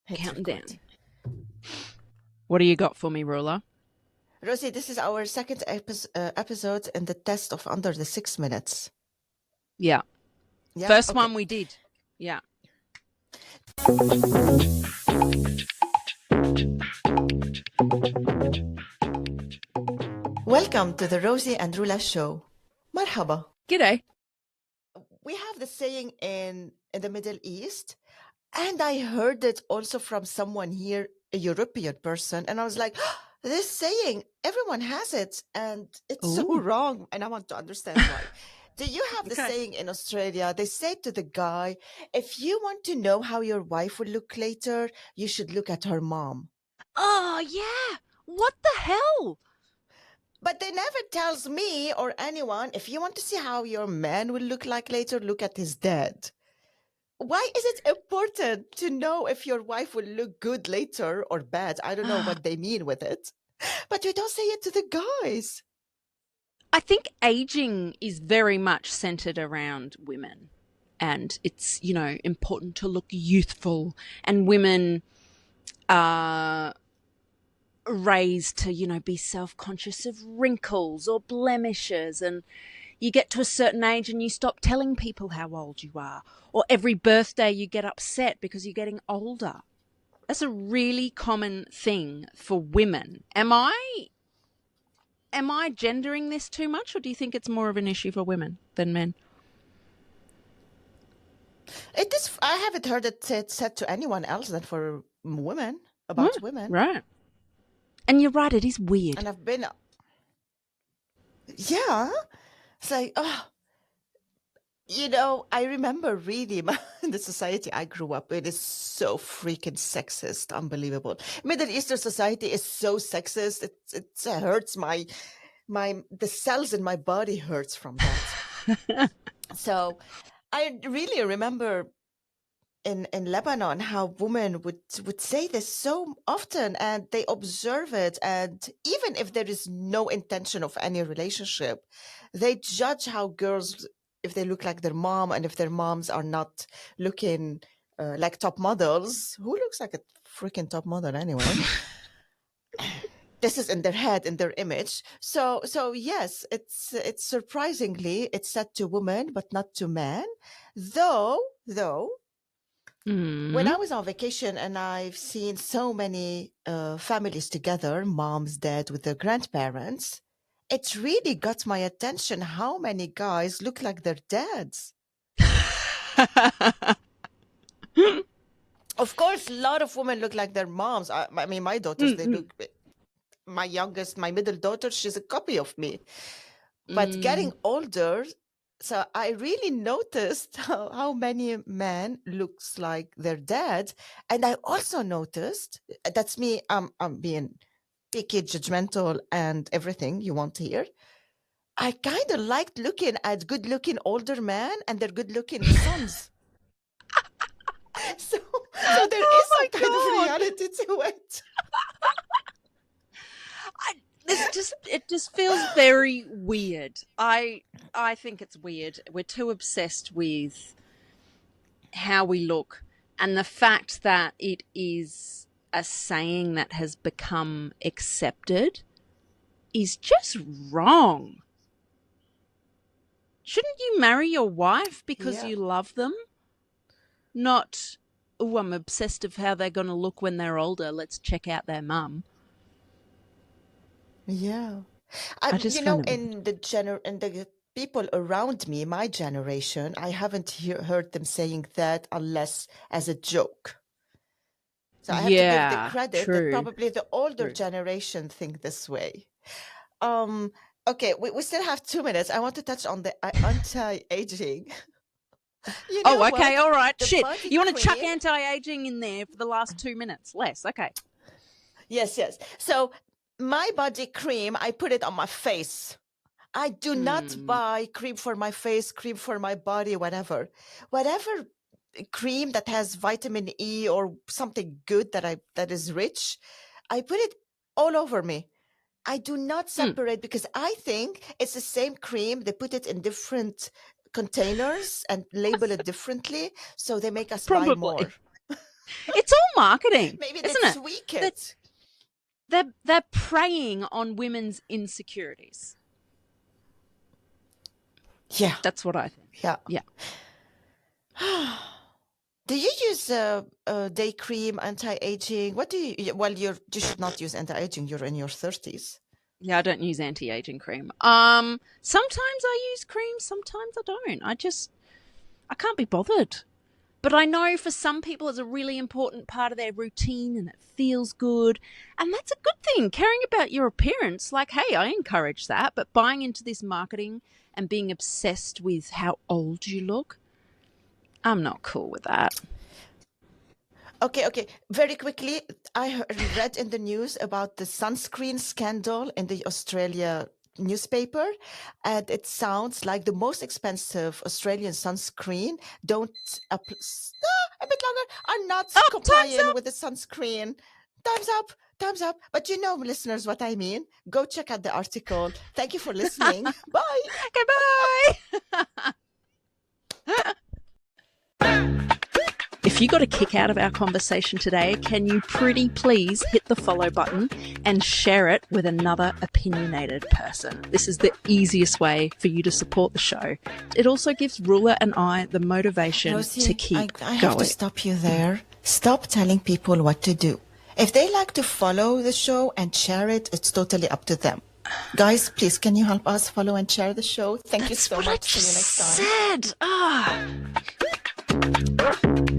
Hit Counting record. down. What do you got for me, Roula? Rosie, this is our second episode in the test of under the 6 minutes. Yeah. Yeah? First Okay. one we did. Yeah. Welcome to the Rosie and Roula show. Marhaba. G'day. We have the saying in the Middle East, and I heard it also from someone here, a European person, and I was like, this saying, everyone has it, and it's so Ooh. wrong, and I want to understand why. Do you have the Okay. saying in Australia? They say to the guy, if you want to know how your wife will look later, you should look at her mom. Oh, yeah. What the hell? But they never tells me or anyone, if you want to see how your man will look like later, look at his dad. Why is it important to know if your wife will look good later or bad? I don't know what they mean with it. But you don't say it to the guys. I think aging is very much centered around women. And it's, important to look youthful. And women are raised to, be self-conscious of wrinkles or blemishes. And you get to a certain age and you stop telling people how old you are. Or every birthday you get upset because you're getting older. That's a really common thing for women. Am I gendering this too much, or do you think it's more of an issue for women than men? It is. I haven't heard it said to anyone else than for women, about women. Right. And you're right, it is weird. And I've been, yeah, it's like, I remember really the society I grew up in is so freaking sexist, unbelievable. Middle Eastern society is so sexist. It hurts the cells in my body hurts from that. So I really remember in Lebanon how women would say this so often, and they observe it, and even if there is no intention of any relationship, they judge how girls, if they look like their mom, and if their moms are not looking like top models. Who looks like a freaking top model anyway? This is in their head, in their image. So yes, it's surprisingly it's said to women but not to men, though when I was on vacation and I've seen so many families together, moms, dad with their grandparents, it really got my attention how many guys look like their dads. Of course, a lot of women look like their moms. I mean, my daughters, they look, my youngest, my middle daughter, she's a copy of me. But getting older, so I really noticed how many men looks like their dad. And I also noticed, that's me, I'm being picky, judgmental, and everything you want to hear. I kind of liked looking at good-looking older men and their good-looking sons. So there is some kind of reality to it. It just feels very weird. I think it's weird. We're too obsessed with how we look, and the fact that it is a saying that has become accepted is just wrong. Shouldn't you marry your wife because you love them? Not, oh, I'm obsessed of how they're going to look when they're older. Let's check out their mum. Yeah. In the people around me, my generation, I haven't heard them saying that unless as a joke. So I have to give the credit that probably the older generation think this way. Okay, we still have 2 minutes. I want to touch on the anti-aging. Okay, all right. The Shit, body you want to chuck cream- anti-aging in there for the last 2 minutes? Less, okay. Yes. So my body cream, I put it on my face. I do not buy cream for my face, cream for my body, whatever cream that has vitamin E or something good that is rich, I put it all over me. I do not separate because I think it's the same cream. They put it in different containers and label it differently, so they make us buy more. It's all marketing, Maybe isn't let's it? tweak it. They're preying on women's insecurities. Yeah. That's what I think. Yeah. Yeah. Do you use day cream, anti-aging? What do you? Well, you should not use anti-aging. You're in your 30s. Yeah, I don't use anti-aging cream. Sometimes I use cream, sometimes I don't. I can't be bothered. But I know for some people it's a really important part of their routine and it feels good. And that's a good thing. Caring about your appearance, like, hey, I encourage that. But buying into this marketing and being obsessed with how old you look, I'm not cool with that. Okay. Very quickly, I read in the news about the sunscreen scandal in the Australia newspaper, and it sounds like the most expensive Australian sunscreen don't a bit longer are not Oh, complying with the sunscreen. Time's up. But you know, listeners, what I mean. Go check out the article. Thank you for listening. Bye. Okay, bye. If you got a kick out of our conversation today, can you pretty please hit the follow button and share it with another opinionated person? This is the easiest way for you to support the show. It also gives Roula and I the motivation Rosie, to keep I have going. to stop you there. Stop telling people what to do. If they like to follow the show and share it, it's totally up to them. Guys, please, can you help us follow and share the show? Thank you so much. See you next time. Said.